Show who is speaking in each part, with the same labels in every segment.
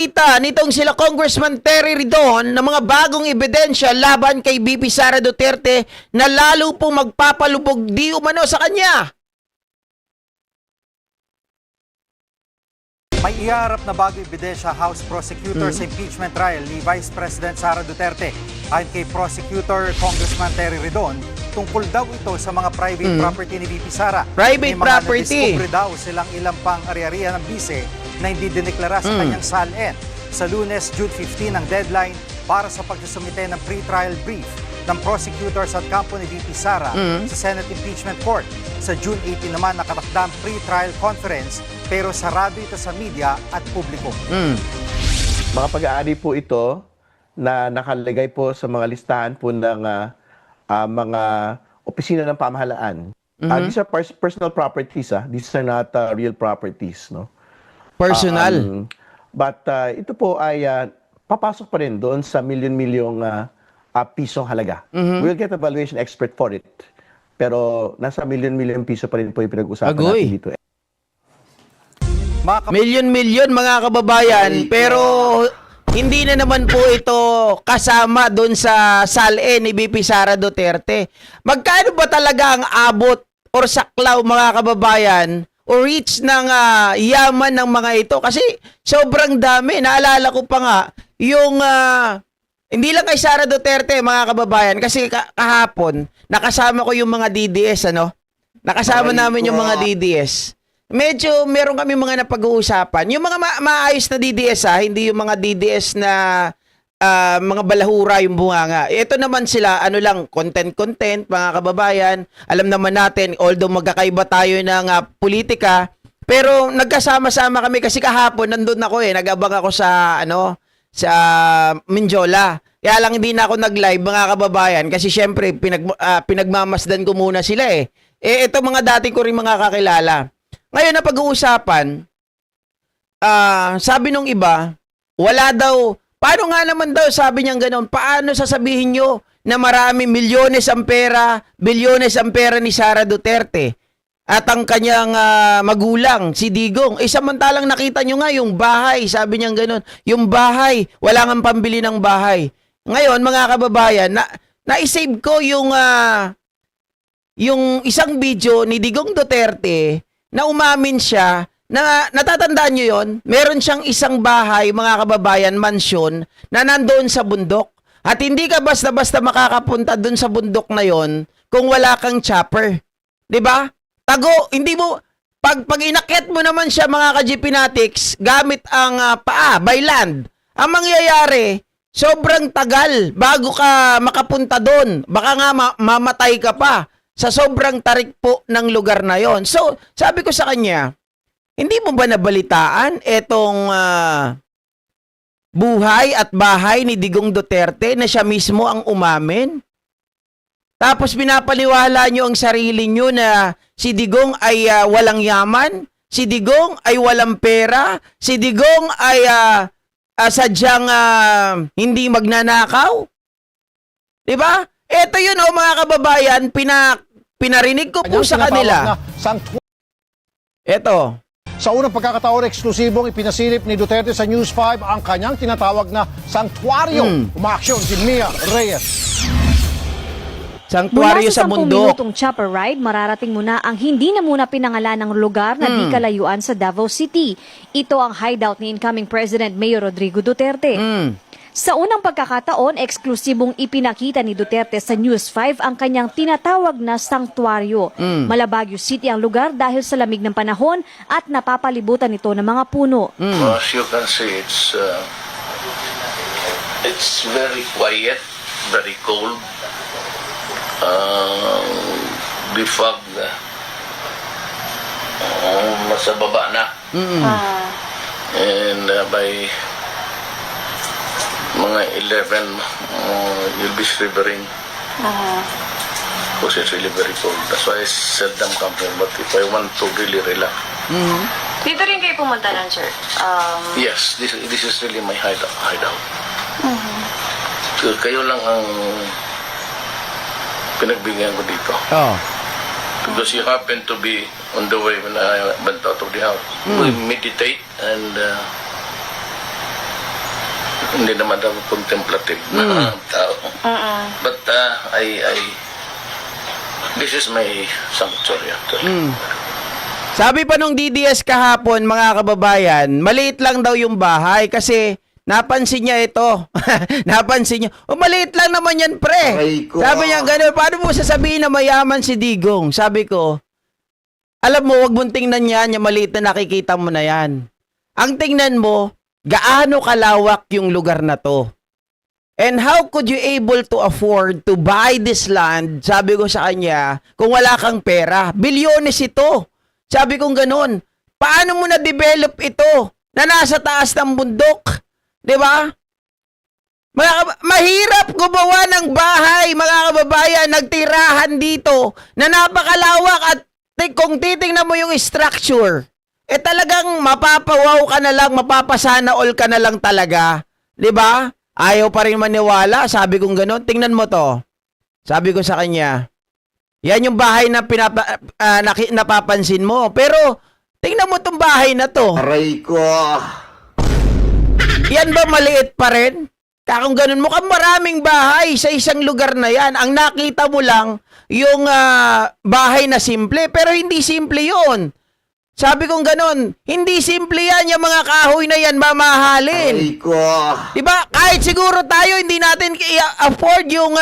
Speaker 1: Kita nitong sila Congressman Terry Ridon ng mga bagong ebidensya laban kay BP Sara Duterte na lalo pong magpapalubog di umano sa kanya.
Speaker 2: May iharap na bagong ebidensya House Prosecutor sa impeachment trial ni Vice President Sara Duterte. Ayon kay Prosecutor Congressman Terry Ridon, tungkol daw ito sa mga private property ni VP Sara.
Speaker 1: Private
Speaker 2: May mga
Speaker 1: property.
Speaker 2: nadiskubre daw silang ilang pang ari-arian ng bise na hindi dineklara sa kanyang SALN. Sa Lunes, June 15 ang deadline para sa pagsusumite ng pre-trial brief ng prosecutors at kampo ni VP Sara sa Senate Impeachment Court. Sa June 18 naman nakatakdang pre-trial conference pero sarado ito sa media at publiko.
Speaker 3: Mga pag-aari po ito na nakalagay po sa mga listahan po ng mga opisina ng pamahalaan. These are personal properties. These are not real properties. No?
Speaker 1: Personal.
Speaker 3: But ito po ay papasok pa rin doon sa milyon-milyong pisong halaga. We'll get a valuation expert for it. Pero nasa milyon-milyong piso pa rin po yung pinag-usapan natin dito.
Speaker 1: Milyon-milyon mga kababayan, pero hindi na naman po ito kasama doon sa SALN ni BP Sara Duterte. Magkano ba talaga ang abot or saklaw mga kababayan o reach ng yaman ng mga ito? Kasi sobrang dami. Naalala ko pa nga yung hindi lang kay Sara Duterte mga kababayan kasi kahapon nakasama ko yung mga DDS Nakasama namin yung mga DDS. Medyo meron kami mga napag-uusapan. Yung mga maayos na DDS hindi yung mga DDS na mga balahura yung bunganga. Ito naman sila, content mga kababayan. Alam naman natin, although magkakaiba tayo ng politika, pero nagkasama-sama kami kasi kahapon nandun ako nag-abang ako sa sa Mindiola. Kaya lang hindi na ako nag-live mga kababayan kasi syempre pinagmamasdan ko muna sila ito mga dati ko rin mga kakilala. Ngayon na pag-uusapan, sabi nung iba, wala daw, paano nga naman daw sabi niyang gano'n, paano sasabihin nyo na marami milyones ang pera, bilyones ang pera ni Sara Duterte at ang kanyang magulang, si Digong. Samantalang nakita nyo nga yung bahay, sabi niyang gano'n, yung bahay, wala nga pambili ng bahay. Ngayon mga kababayan, na-save ko yung isang video ni Digong Duterte na umamin siya na natatandaan nyo yon, meron siyang isang bahay, mga kababayan, mansyon, na nandoon sa bundok. At hindi ka basta-basta makakapunta doon sa bundok na yon kung wala kang chopper. 'Di ba? Tago, hindi mo, pag inakyat mo naman siya, mga ka-GPnatics, gamit ang paa, by land, ang mangyayari, sobrang tagal bago ka makapunta doon. Baka nga mamatay ka pa sa sobrang tarik po ng lugar na yon. So, sabi ko sa kanya, hindi mo ba nabalitaan etong buhay at bahay ni Digong Duterte na siya mismo ang umamin? Tapos pinapaliwala nyo ang sarili nyo na si Digong ay walang yaman, si Digong ay walang pera, si Digong ay sadyang hindi magnanakaw. Diba? Ito yun mga kababayan, pinarinig ko po sa kanila. Ito.
Speaker 4: Sa unang pagkakataon, eksklusibong ipinasilip ni Duterte sa News 5 ang kanyang tinatawag na sanktuaryo. Umaaksyon si Mia Reyes.
Speaker 1: Sanktuaryo sa bundok.
Speaker 5: Mula sa 10 minutong chopper ride, mararating mo na ang hindi na muna pinangalan ng lugar na di kalayuan sa Davao City. Ito ang hideout ni incoming President Mayor Rodrigo Duterte. Sa unang pagkakataon, eksklusibong ipinakita ni Duterte sa News 5 ang kanyang tinatawag na sanktuaryo. Malabagyo City ang lugar dahil sa lamig ng panahon at napapalibutan ito ng mga puno.
Speaker 6: As you can see, it's very quiet, very cold. The fog nasa baba na. And by mga 11, you'll be shivering. Because it's really very cold. That's why I seldom come here. But if I want to really relax.
Speaker 7: Dito rin kayo pumunta nun, sir?
Speaker 6: Yes, this is really my hideout. So, kayo lang ang pinagbigyan ko dito. Because you happen to be on the way when I went out of the house. We meditate and hindi naman ako contemplative na tao. But this is my sanctuary actually.
Speaker 1: Sabi pa nung DDS kahapon, mga kababayan, maliit lang daw yung bahay kasi napansin niya ito. Napansin niya, maliit lang naman yan, pre. Sabi niya, gano'n, paano mo sasabihin na mayaman si Digong? Sabi ko, alam mo, wag mong tingnan yan, yung maliit na nakikita mo na yan. Ang tingnan mo, gaano kalawak yung lugar na to. And how could you able to afford to buy this land? Sabi ko sa kanya, kung wala kang pera, bilyones ito. Sabi kong ganun, paano mo na-develop ito na nasa taas ng bundok? 'Di ba? Mahirap gumawa ng bahay, mga kababayan, nagtirahan dito na napakalawak at kung titingnan mo yung structure, talagang mapapawaw ka na lang, mapapasana all ka na lang talaga. 'Di ba? Ayaw pa rin maniwala, sabi kong ganun. Tingnan mo to. Sabi ko sa kanya, yan yung bahay na napapansin mo. Pero, tingnan mo tong bahay na to.
Speaker 3: Aray ko.
Speaker 1: Yan ba maliit pa rin? Kung ganun, mukhang maraming bahay sa isang lugar na yan. Ang nakita mo lang, yung bahay na simple. Pero hindi simple yun. Sabi kong ganun, hindi simple yan, yung mga kahoy na yan, mamahalin.
Speaker 3: Aray ko.
Speaker 1: Diba? Kahit siguro tayo, hindi natin afford yung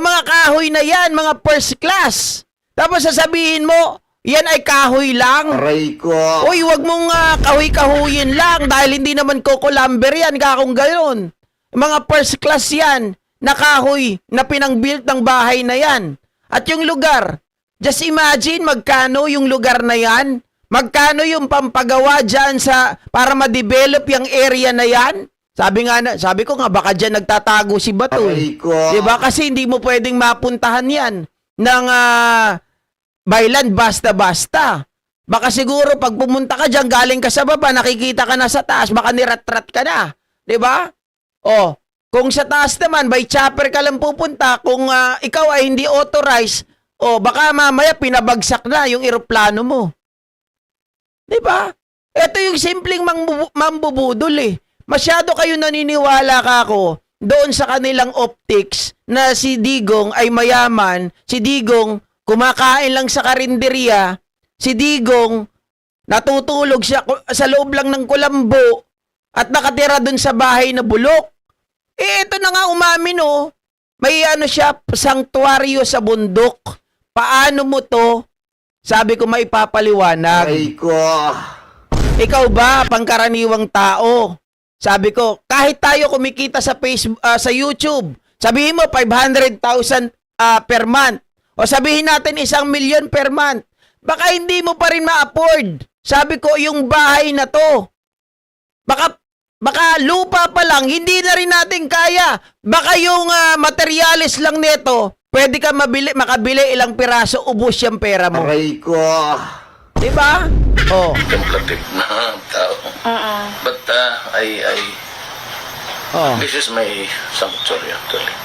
Speaker 1: mga kahoy na yan, mga first class. Tapos sasabihin mo, yan ay kahoy lang.
Speaker 3: Aray ko.
Speaker 1: Uy, wag mong kahoy-kahuyin lang dahil hindi naman coco lumber yan, kakong gayon. Mga first class yan, na kahoy, na pinang-built ng bahay na yan. At yung lugar, just imagine magkano yung lugar na yan? Magkano yung pampagawa dyan para ma-develop yung area na yan? Sabi ko nga, baka dyan nagtatago si Bato.
Speaker 3: Aray ko.
Speaker 1: Diba? Kasi hindi mo pwedeng mapuntahan yan ng byland basta-basta. Baka siguro pag pumunta ka dyan, galing ka sa baba, nakikita ka na sa taas, baka nirat-rat ka na. Diba? O, kung sa taas naman, by chopper ka lang pupunta, kung ikaw ay hindi authorized, baka mamaya pinabagsak na yung eroplano mo. Diba? Ito yung simpleng mambubudol eh. Masyado kayo naniniwala kako doon sa kanilang optics na si Digong ay mayaman, si Digong kumakain lang sa karinderya, si Digong natutulog siya sa loob lang ng kulambo at nakatira doon sa bahay na bulok. Ito na nga umamin may siya, sanctuaryo sa bundok. Paano mo to? Sabi ko may papaliwanag.
Speaker 3: Aray ko.
Speaker 1: Ikaw ba, pangkaraniwang tao? Sabi ko, kahit tayo kumikita sa Facebook, sa YouTube, sabihin mo 500,000 per month. O sabihin natin 1,000,000 per month. Baka hindi mo pa rin ma-afford. Sabi ko, yung bahay na to. Baka lupa pa lang, hindi na rin natin kaya. Baka yung materyales lang nito, pwede ka makabili ilang piraso, ubos yung pera mo.
Speaker 3: Aray ko.
Speaker 1: Diba?
Speaker 6: Contemplative na tao. But this is my sanctuary actually.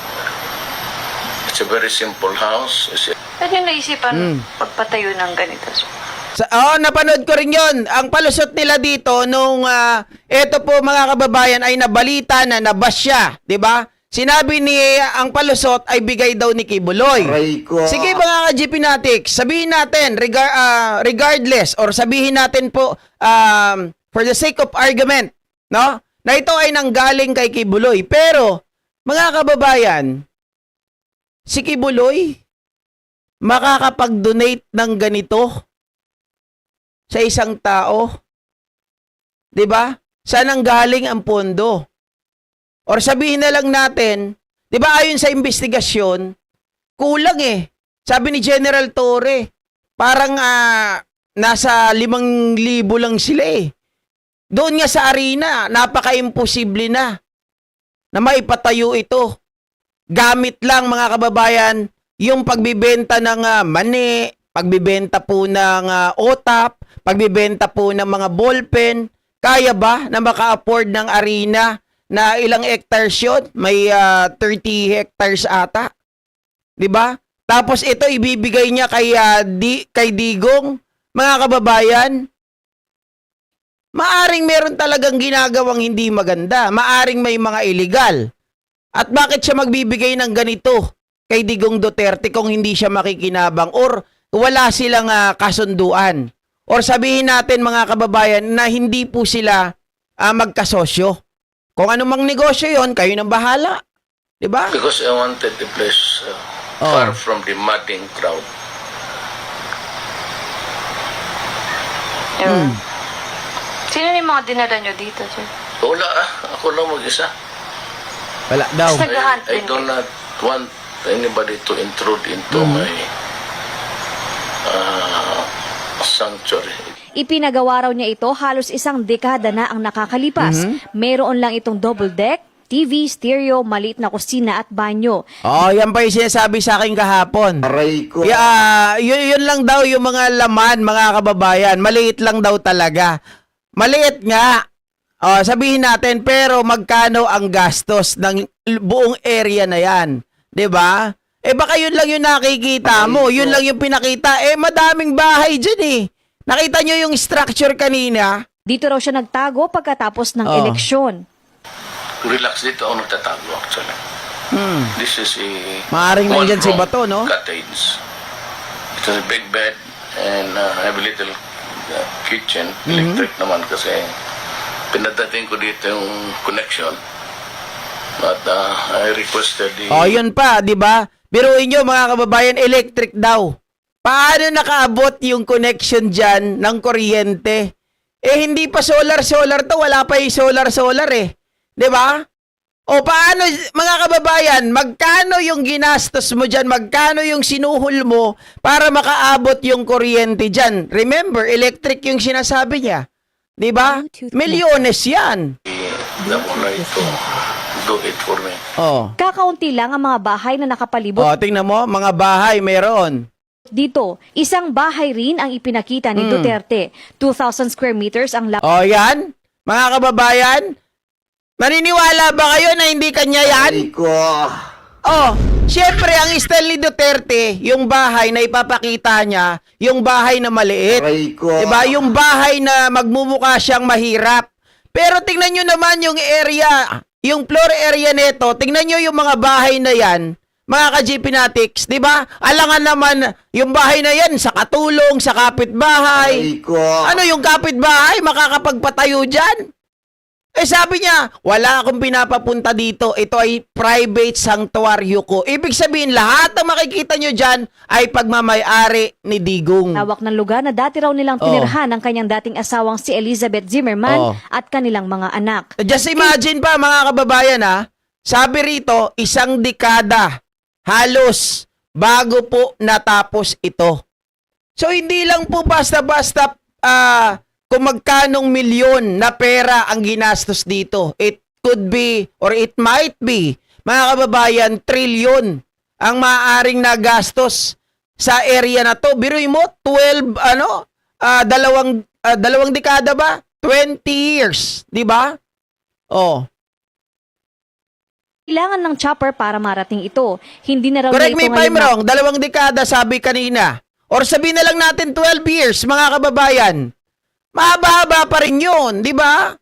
Speaker 6: It's a very simple house.
Speaker 7: Pwede naisipan pagpatayo ng ganito, sir.
Speaker 1: Napanood ko rin yun. Ang palusot nila dito nung eto po mga kababayan ay nabalita na nabas siya, 'di ba? Sinabi ni ang palusot ay bigay daw ni Kibuloy.
Speaker 3: Aray ko.
Speaker 1: Sige mga ka-GP Natics, sabihin natin regardless or sabihin natin po for the sake of argument, no? Na ito ay nanggaling kay Kibuloy. Pero mga kababayan, si Kibuloy makakapag-donate ng ganito sa isang tao. 'Di ba? Saan ang galing ang pondo? Or sabihin na lang natin, 'di ba ayon sa investigasyon, kulang eh. Sabi ni General Torre, parang nasa 5,000 lang sila eh. Doon nga sa arena, napaka-imposible na maipatayo ito. Gamit lang mga kababayan, yung pagbibenta ng mani, pagbibenta po ng OTAP, pagbibenta po ng mga ballpen. Kaya ba na maka-afford ng arena na ilang hectares yun? May 30 hectares ata. 'Di ba? Tapos ito ibibigay niya kay Digong. Mga kababayan, maaring meron talagang ginagawang hindi maganda. Maaring may mga illegal. At bakit siya magbibigay ng ganito kay Digong Duterte kung hindi siya makikinabang or wala silang kasunduan? Or sabihin natin mga kababayan na hindi po sila magkasosyo. Kung anumang negosyo yon, kayo nang bahala. Diba?
Speaker 6: Because I wanted a place far from the madding crowd.
Speaker 7: Sino yung mga dinala nyo dito, sir?
Speaker 6: Wala ako lang mag-isa.
Speaker 1: Wala daw.
Speaker 7: Tapos naghahunt
Speaker 6: I
Speaker 7: din
Speaker 6: do
Speaker 7: kayo.
Speaker 6: not want anybody to intrude into my sanctuary.
Speaker 5: Ipinagawa raw niya ito halos isang dekada na ang nakakalipas. Meron lang itong double deck, TV, stereo, maliit na kusina at banyo.
Speaker 1: Yan pa yung sinasabi sa akin kahapon.
Speaker 3: Aray ko.
Speaker 1: Yun lang daw yung mga laman, mga kababayan. Maliit lang daw talaga. Maliit nga. Sabihin natin, pero magkano ang gastos ng buong area na yan? 'Di ba? Baka yun lang yung nakikita mo. Yun lang yung pinakita. Madaming bahay dyan eh. Nakita nyo yung structure kanina?
Speaker 5: Dito raw siya nagtago pagkatapos ng eleksyon.
Speaker 6: Relax dito ako nagtatago actually. This is a
Speaker 1: Maaring nandyan si
Speaker 6: one-room
Speaker 1: Bato, no?
Speaker 6: cottage. It's a big bed and I have a little kitchen. Electric naman kasi pinadating ko dito yung connection. But I requested the...
Speaker 1: Yun pa, di ba? Biruin nyo mga kababayan, electric daw. Paano nakaabot yung connection dyan ng kuryente? Hindi pa solar-solar to, wala pa yung solar-solar eh. Di ba? Paano, mga kababayan, magkano yung ginastos mo dyan? Magkano yung sinuhol mo para makaabot yung kuryente dyan? Remember, electric yung sinasabi niya. Di ba? Milyones yan.
Speaker 6: The owner to do it for me.
Speaker 5: Kakaunti lang ang mga bahay na nakapalibot
Speaker 1: Tingnan mo, mga bahay meron.
Speaker 5: dito. Isang bahay rin ang ipinakita ni Duterte. 2,000 square meters ang
Speaker 1: Yan, mga kababayan. Maniniwala ba kayo na hindi kanya yan? Siyempre, ang style ni Duterte, yung bahay na ipapakita niya, yung bahay na maliit. Diba? Yung bahay na magmumukha siyang mahirap. Pero tingnan nyo naman yung area, yung floor area nito, tingnan nyo yung mga bahay na yan, mga ka-GPnatics, diba? Alangan naman, yung bahay na yan, sa katulong, sa kapitbahay. Ano yung kapitbahay, makakapagpatayo dyan? Sabi niya, wala akong pinapapunta dito. Ito ay private sanctuaryo ko. Ibig sabihin, lahat ng makikita nyo dyan ay pagmamayari ni Digong.
Speaker 5: lawak ng lugar na dati raw nilang tinirhan ng kanyang dating asawang si Elizabeth Zimmerman at kanilang mga anak.
Speaker 1: Just imagine pa, mga kababayan, sabi rito, isang dekada halos bago po natapos ito. So, hindi lang po basta-basta kung magkanong milyon na pera ang ginastos dito. It could be or it might be, mga kababayan, trilyon ang maaaring nagastos sa area na to. Biruin mo, dalawang dekada ba? 20 years, di ba?
Speaker 5: Kailangan ng chopper para marating ito. Hindi na raw
Speaker 1: Correct
Speaker 5: niya
Speaker 1: me
Speaker 5: ito
Speaker 1: if I'm
Speaker 5: ngayon
Speaker 1: wrong, 2 dekada sabi kanina. Or sabihin na lang natin 12 years, mga kababayan. Mahaba-haba pa rin yun, di ba?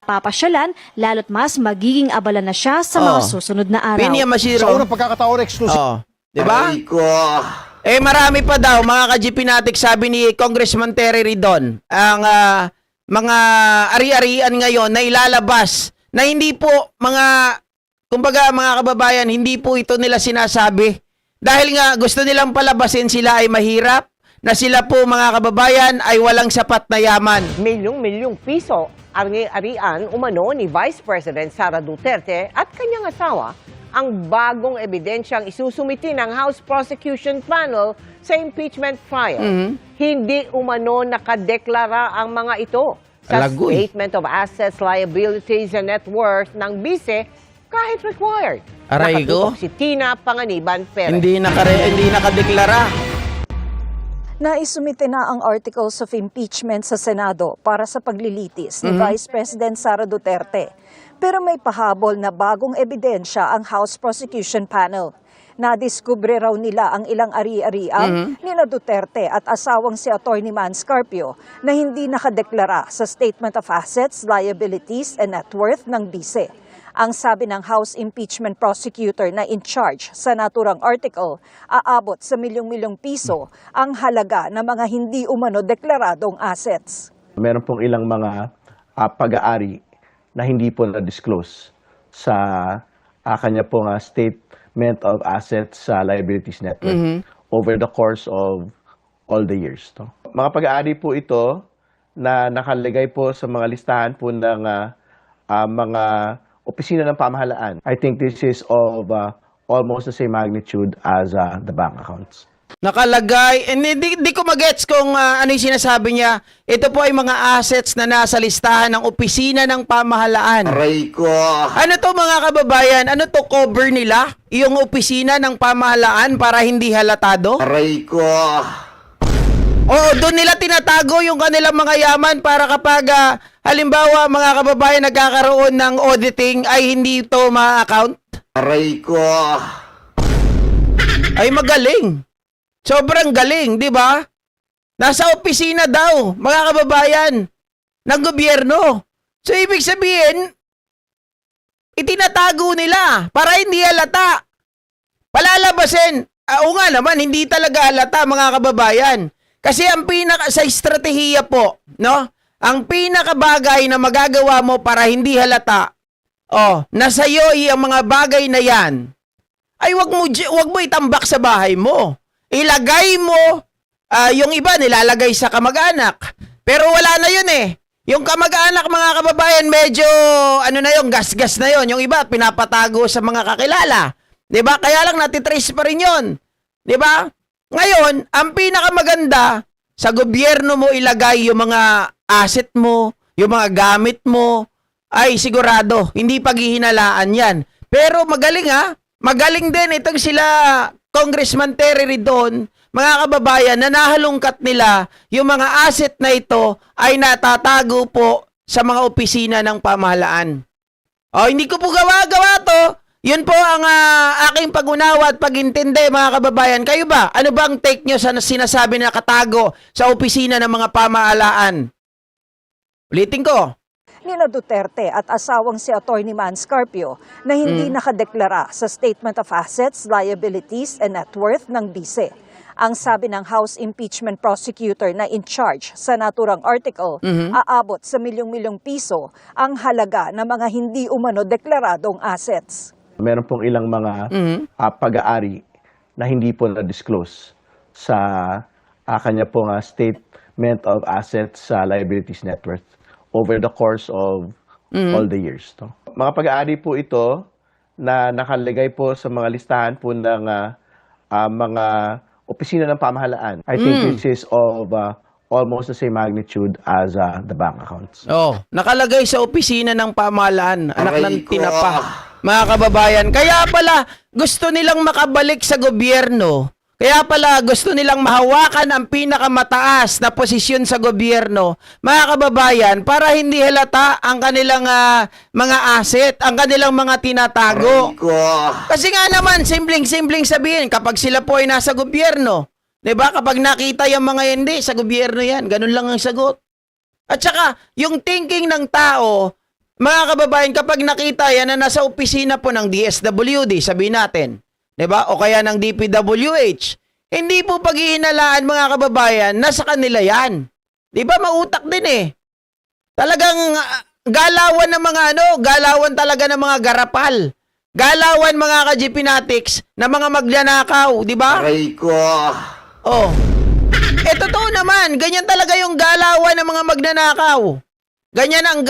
Speaker 5: papasyalan, lalo't mas magiging abala na siya sa mga susunod na araw.
Speaker 1: Pinya Masiro.
Speaker 4: Sa unang pagkakataon, exclusive.
Speaker 1: Di ba? Marami pa daw, mga ka-GPnatics, sabi ni Congressman Terry Ridon, ang mga ari-arian ngayon na ilalabas na hindi po kumbaga mga kababayan, hindi po ito nila sinasabi. Dahil nga gusto nilang palabasin sila ay mahirap, na sila po mga kababayan ay walang sapat na yaman.
Speaker 8: Milyong-milyong piso ang ari-arian umano ni Vice President Sara Duterte at kanyang asawa ang bagong ebidensyang isusumiti ng House Prosecution Panel sa impeachment trial. Hindi umano nakadeklara ang mga ito sa
Speaker 1: Alagoy.
Speaker 8: Statement of Assets, Liabilities and Net Worth ng bise kahit required.
Speaker 1: Aray ko.
Speaker 8: Nakatutok si Tina Panganiban Perez.
Speaker 1: Hindi nakadeklara.
Speaker 9: Naisumite na ang Articles of Impeachment sa Senado para sa paglilitis ni Vice President Sara Duterte. Pero may pahabol na bagong ebidensya ang House Prosecution Panel. Nadiskubre raw nila ang ilang ari-arian nina Duterte at asawang si Atty. Man Scarpio na hindi nakadeklara sa Statement of Assets, Liabilities and Net Worth ng BICE. Ang sabi ng House Impeachment Prosecutor na in charge sa naturang article, aabot sa milyong-milyong piso ang halaga ng mga hindi umano deklaradong assets.
Speaker 3: Meron pong ilang mga pag-aari na hindi po na-disclose sa kanya pong Statement of Assets sa Liabilities Network over the course of all the years. No? Mga pag-aari po ito na nakalagay po sa mga listahan po ng mga opisina ng pamahalaan. I think this is of almost the same magnitude as the bank accounts.
Speaker 1: Nakalagay, hindi ko magets kung ano yung sinasabi niya. Ito po ay mga assets na nasa listahan ng opisina ng pamahalaan.
Speaker 6: Aray ko.
Speaker 1: Ano to mga kababayan? Ano to cover nila? Yung opisina ng pamahalaan para hindi halatado?
Speaker 6: Aray ko.
Speaker 1: Oo, doon nila tinatago yung kanilang mga yaman para kapag halimbawa mga kababayan nagkakaroon ng auditing ay hindi ito ma-account.
Speaker 6: Aray ko.
Speaker 1: Ay magaling. Sobrang galing, di ba? Nasa opisina daw, mga kababayan, ng gobyerno. So ibig sabihin, itinatago nila para hindi halata. Palalabasin. Oo nga naman, hindi talaga halata mga kababayan. Kasi ang sa estratehiya po, no? Ang pinakabagay na magagawa mo para hindi halata, nasa iyo ang mga bagay na yan, ay wag mo itambak sa bahay mo. Ilagay mo, yung iba nilalagay sa kamag-anak. Pero wala na yun eh. Yung kamag-anak mga kababayan, medyo, gas-gas na yun. Yung iba, pinapatago sa mga kakilala. 'Di ba? Kaya lang natitrace pa rin yun. 'Di ba? Ngayon, ang pinakamaganda, sa gobyerno mo ilagay yung mga asset mo, yung mga gamit mo, ay sigurado, hindi paghihinalaan yan. Pero magaling magaling din itong sila Congressman Terry Ridon, mga kababayan, na nahalungkat nila yung mga asset na ito ay natatago po sa mga opisina ng pamahalaan. Hindi ko po gawa-gawa to. Yun po ang aking pag-unawa at pag-intindi, mga kababayan. Kayo ba? Ano ba ang take nyo sa sinasabi na katago sa opisina ng mga pamahalaan? Ulitin ko.
Speaker 9: Nina Duterte at asawang si Atty. Man Scarpio na hindi nakadeklara sa Statement of Assets, Liabilities and Net Worth ng BICE. Ang sabi ng House Impeachment Prosecutor na in charge sa naturang article, aabot sa milyong-milyong piso ang halaga ng mga hindi umano deklaradong assets.
Speaker 3: Meron pong ilang mga pag-aari na hindi po na-disclose sa kanya pong Statement of Assets sa Liabilities Network over the course of all the years. No? Mga pag-aari po ito na nakalagay po sa mga listahan po ng mga opisina ng pamahalaan. I think this is of almost the same magnitude as the bank accounts.
Speaker 1: Nakalagay sa opisina ng pamahalaan, anak
Speaker 6: Aray
Speaker 1: ng
Speaker 6: ko.
Speaker 1: tinapa. Mga kababayan, kaya pala gusto nilang makabalik sa gobyerno. Kaya pala gusto nilang mahawakan ang pinakamataas na posisyon sa gobyerno, mga kababayan, para hindi halata ang kanilang mga asset, ang kanilang mga tinatago.
Speaker 6: Aray ko.
Speaker 1: Kasi nga naman, simpleng-simpleng sabihin, kapag sila po ay nasa gobyerno, 'di ba? Kapag nakita yung mga hindi, sa gobyerno yan, ganun lang ang sagot. At saka, yung thinking ng tao, mga kababayan, kapag nakita yan na nasa opisina po ng DSWD, sabihin natin, 'di ba? O kaya ng DPWH, hindi po paghihinalaan mga kababayan, nasa kanila yan. 'Di ba? Mautak din eh. Talagang galawan ng mga galawan talaga ng mga garapal. Galawan mga ka-GPnatics na mga magnanakaw, 'di ba?
Speaker 6: Aray ko.
Speaker 1: Totoo naman, ganyan talaga yung galawan ng mga magnanakaw. Ganyan ang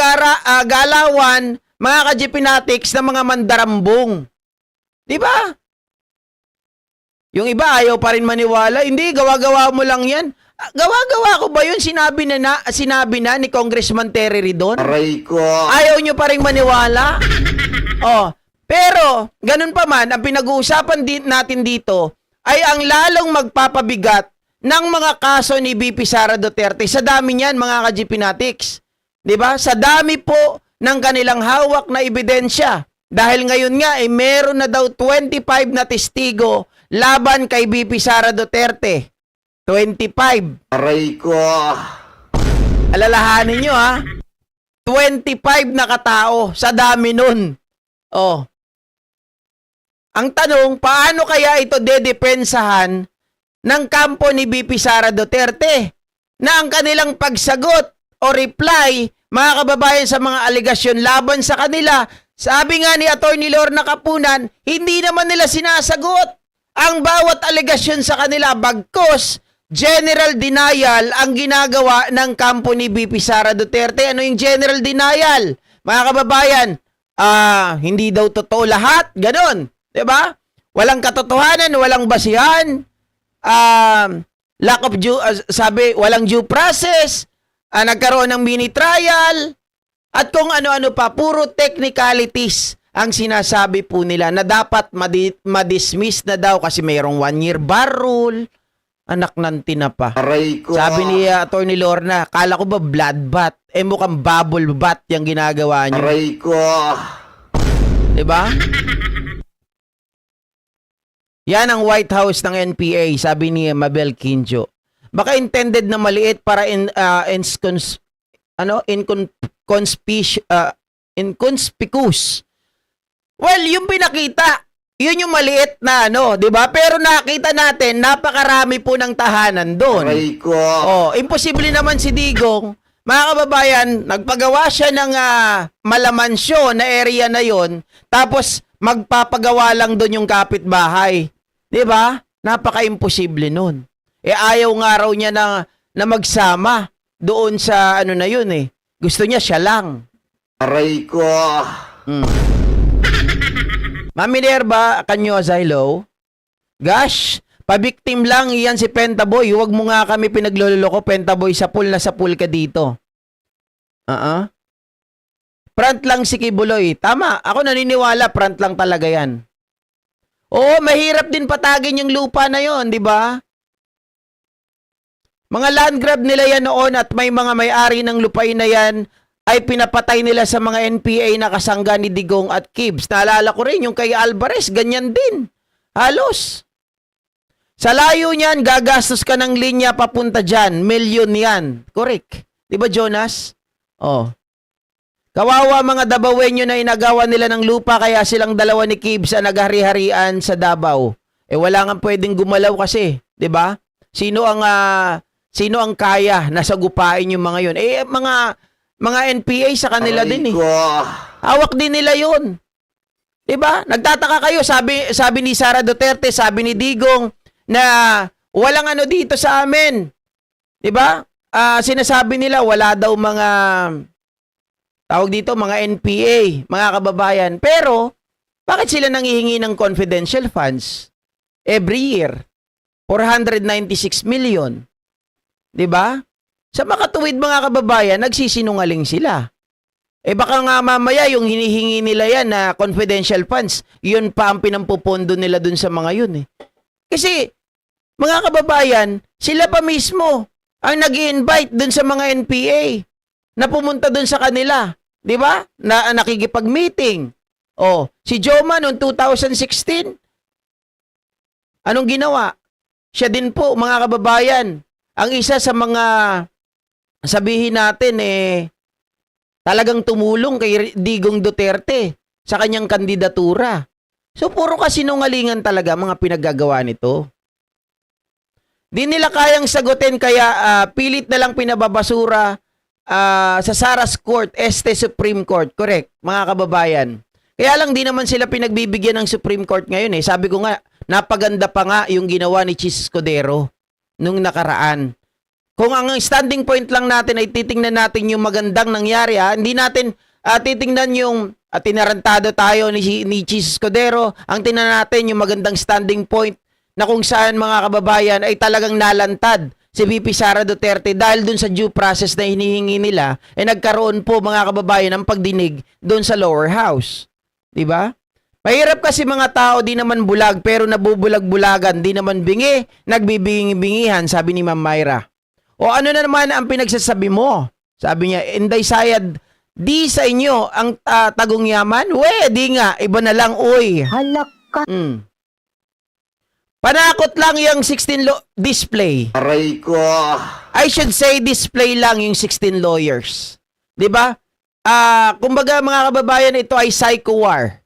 Speaker 1: galawan, mga ka-GPnatics ng mga mandarambong. Di ba? Yung iba ayaw pa rin maniwala. Hindi, gawa-gawa mo lang yan. Gawa-gawa ko ba yun? Sinabi na ni Congressman Terry Ridon?
Speaker 6: Aray ko.
Speaker 1: Ayaw nyo pa rin maniwala? Pero, ganun pa man, ang pinag-uusapan natin dito ay ang lalong magpapabigat ng mga kaso ni BP Sara Duterte. Sa dami niyan, mga ka-GPnatics. 'Di ba? Sa dami po ng kanilang hawak na ebidensya. Dahil ngayon nga, meron na daw 25 na testigo laban kay BP Sara Duterte. 25.
Speaker 3: Aray ko.
Speaker 1: Alalahanin nyo ha. 25 na katao sa dami nun. Oh. Ang tanong, paano kaya ito dedepensahan ng kampo ni BP Sara Duterte? Na ang kanilang pagsagot o reply, mga kababayan, sa mga aligasyon laban sa kanila, sabi nga ni Atty. Lorna Kapunan, hindi naman nila sinasagot ang bawat aligasyon sa kanila, bagkus general denial ang ginagawa ng kampo ni BP Sara Duterte. Ano yung general denial? Mga kababayan, hindi daw totoo lahat, ganon. 'Di ba? Walang katotohanan, walang basihan. Lack of due, sabi, walang due process, nagkaroon ng mini trial, at kung ano-ano pa, puro technicalities ang sinasabi po nila na dapat madismiss na daw kasi mayroong 1-year bar rule. Anak ng tinapa.
Speaker 3: Aray ko.
Speaker 1: Sabi ni Atty. Lorna, kala ko ba bloodbath? Mukhang bubble bath yung ginagawa niyo.
Speaker 3: Aray ko.
Speaker 1: Diba? Yan ang White House ng NPA, sabi ni Mabel Quinjo. Baka intended na maliit para inconspicuous. Well, yung pinakita, yun yung maliit na 'di ba? Pero nakita natin, napakarami po ng tahanan doon.
Speaker 3: Aray ko.
Speaker 1: Oh, imposible naman si Digong. Mga kababayan, nagpagawa siya ng malamansyon na area na yon, tapos magpapagawa lang doon yung kapitbahay. 'Di ba? Napaka-imposible nun. Ayaw nga raw niya na magsama doon sa na yun eh. Gusto niya siya lang.
Speaker 3: Aray ko.
Speaker 1: Mami Nerva, Canyoza, hello? Gosh, pabiktim lang iyan si Pentaboy. Huwag mo nga kami pinagloloko, Pentaboy. Sa pool ka dito. Front lang si Kibuloy. Tama, ako naniniwala, front lang talaga yan. Oo, mahirap din patagin yung lupa na yon, di ba? Mga land grab nila yan noon at may mga may-ari ng lupain na yan ay pinapatay nila sa mga NPA na kasangga ni Digong at Kibs. Naalala ko rin yung kay Alvarez, ganyan din. Halos. Sa layo niyan, gagastos ka ng linya papunta dyan. Milyon yan. Correct. Di ba, Jonas? Oh. Kawawa mga Dabawenyo na inagawa nila ng lupa kaya silang dalawa ni Kibs ang naghari-harian sa Davao. Wala nga pwedeng gumalaw kasi. Di ba? Sino ang kaya na sagupain yung mga yun? Mga NPA sa kanila din eh. Hawak din nila yun. Diba? Nagtataka kayo, sabi ni Sara Duterte, sabi ni Digong, na walang dito sa amin. Diba? Sinasabi nila, wala daw mga, mga NPA, mga kababayan. Pero, bakit sila nanghihingi ng confidential funds every year? 496 million. Diba? Sa makatuwid mga kababayan, nagsisinungaling sila. Baka nga mamaya yung hinihingi nila yan na confidential funds, yun pa ang pinampupondo nila dun sa mga yun eh. Kasi, mga kababayan, sila pa mismo ang nag-i-invite dun sa mga NPA na pumunta dun sa kanila. Di ba? Na nakikipag-meeting. Si Joma noong 2016, anong ginawa? Siya din po, mga kababayan, ang isa sa mga sabihin natin talagang tumulong kay Digong Duterte sa kanyang kandidatura. So puro kasinungalingan talaga mga pinaggagawa nito. Di nila kayang sagutin kaya pilit na lang pinababasura sa Saras Court, Supreme Court. Correct, mga kababayan. Kaya lang di naman sila pinagbibigyan ng Supreme Court ngayon eh. Sabi ko nga, napaganda pa nga yung ginawa ni Chis Escudero nung nakaraan. Kung ang standing point lang natin ay titingnan natin yung magandang nangyari, hindi natin titingnan yung tinarantado tayo ni Chis Escudero, ang tingnan natin yung magandang standing point na kung saan mga kababayan ay talagang nalantad si VP Sara Duterte dahil dun sa due process na hinihingi nila, nagkaroon po mga kababayan ng pagdinig dun sa lower house. Diba? Mahirap kasi mga tao di naman bulag pero nabubulag-bulagan, di naman bingi, nagbibingi-bingihan, sabi ni Ma'am Myra. O ano na naman ang pinagsasabi mo? Sabi niya, Inday Sayad Di sa inyo ang tagong yaman? Di nga, iba na lang, uy.
Speaker 9: Halaka.
Speaker 1: Panakot lang yung 16 display.
Speaker 6: Aray ko.
Speaker 1: I should say display lang yung 16 lawyers. 'Di ba? Kumbaga mga kababayan, ito ay psycho war.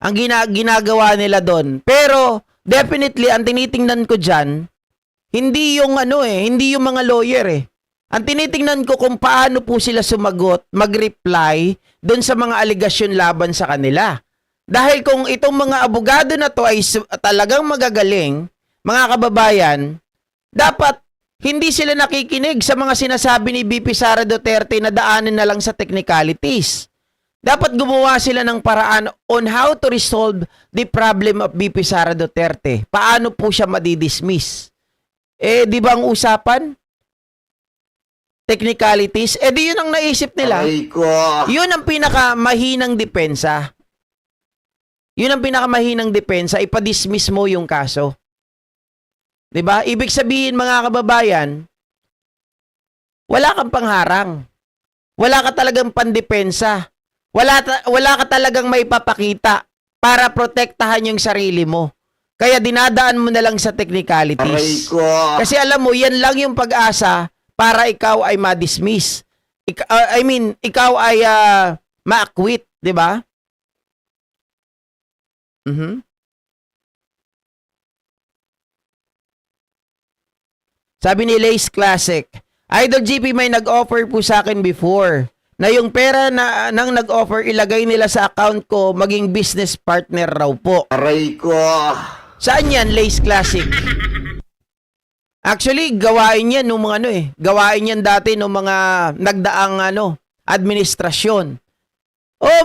Speaker 1: Ang ginagawa nila doon. Pero definitely ang tinitingnan ko diyan, hindi yung hindi yung mga lawyer eh. Ang tinitingnan ko kung paano po sila sumagot, mag-reply doon sa mga aligasyon laban sa kanila. Dahil kung itong mga abogado na to ay talagang magagaling, mga kababayan, dapat hindi sila nakikinig sa mga sinasabi ni VP Sara Duterte na daanan na lang sa technicalities. Dapat gumawa sila ng paraan on how to resolve the problem of VP Sara Duterte. Paano po siya madidismiss? Di ba ang usapan? Technicalities? Di yun ang naisip nila.
Speaker 6: Aray ko.
Speaker 1: Yun ang pinakamahinang depensa. Yun ang pinakamahinang depensa, ipadismiss mo yung kaso. 'Di ba? Ibig sabihin mga kababayan, wala kang pangharang. Wala ka talagang pandepensa. Wala ka talagang maipapakita para protektahan yung sarili mo. Kaya dinadaan mo na lang sa technicalities.
Speaker 6: Aray ko.
Speaker 1: Kasi alam mo, yan lang yung pag-asa para ikaw ay ma-dismiss. Ikaw ay ma-acquit, 'di ba? Sabi ni Lace Classic, Idol GP, may nag-offer po sa akin before na yung pera na nang nag-offer ilagay nila sa account ko maging business partner raw po.
Speaker 6: Aray ko.
Speaker 1: Saan yan, Lace Classic? Actually, gawain yan nung mga gawain yan dati nung mga nagdaang administrasyon.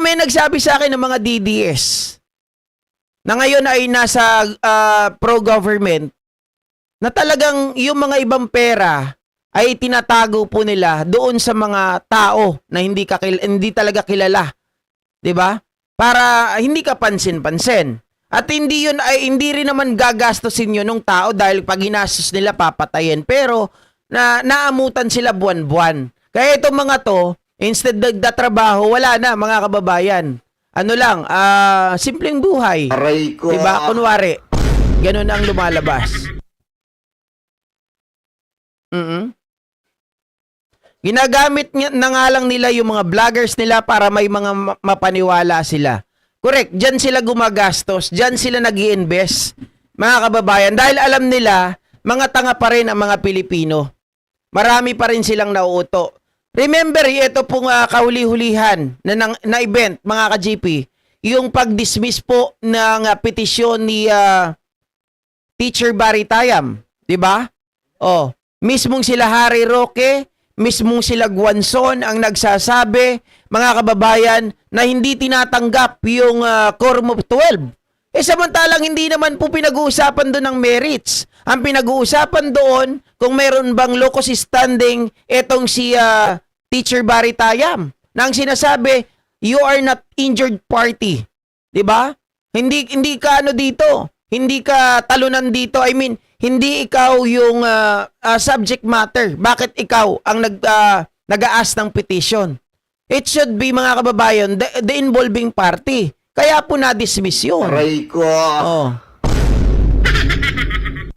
Speaker 1: May nagsabi sa akin ng mga DDS na ngayon ay nasa pro-government na talagang yung mga ibang pera ay tinatago po nila doon sa mga tao na hindi talaga kilala. 'Di ba? Para hindi ka pansin-pansin. At hindi rin naman gagastusin yun ng tao dahil pag ginastos nila papatayin. Pero naamutan sila buwan-buwan. Kaya itong mga to, instead nagdatrabaho, wala na mga kababayan. Simpleng buhay.
Speaker 6: Aray ko.
Speaker 1: Diba? Kunwari, ganun ang lumalabas. Ginagamit na nga lang nila yung mga vloggers nila para may mga mapaniwala sila. Correct, dyan sila gumagastos, dyan sila nag-i-invest, mga kababayan, dahil alam nila, mga tanga pa rin ang mga Pilipino. Marami pa rin silang nauuto. Remember, ito pong kahuli-hulihan na event, mga ka-GP, yung pag-dismiss po ng petisyon ni Teacher Barry Tayam, di ba? Mismong sila Harry Roque, mismong sila Guanzon ang nagsasabi, mga kababayan, na hindi tinatanggap yung Quorum of 12. Samantalang hindi naman po pinag-uusapan doon ng merits. Ang pinag-uusapan doon, kung mayroon bang locus standing, etong si Teacher Barry Tayam. Na ang sinasabi, you are not injured party. 'Di ba? Hindi ka dito. Hindi ka talunan dito. Hindi ikaw yung subject matter. Bakit ikaw ang nag-a-ask ng petition? It should be, mga kababayan, the involving party. Kaya po na-dismiss yun.
Speaker 6: Aray ko.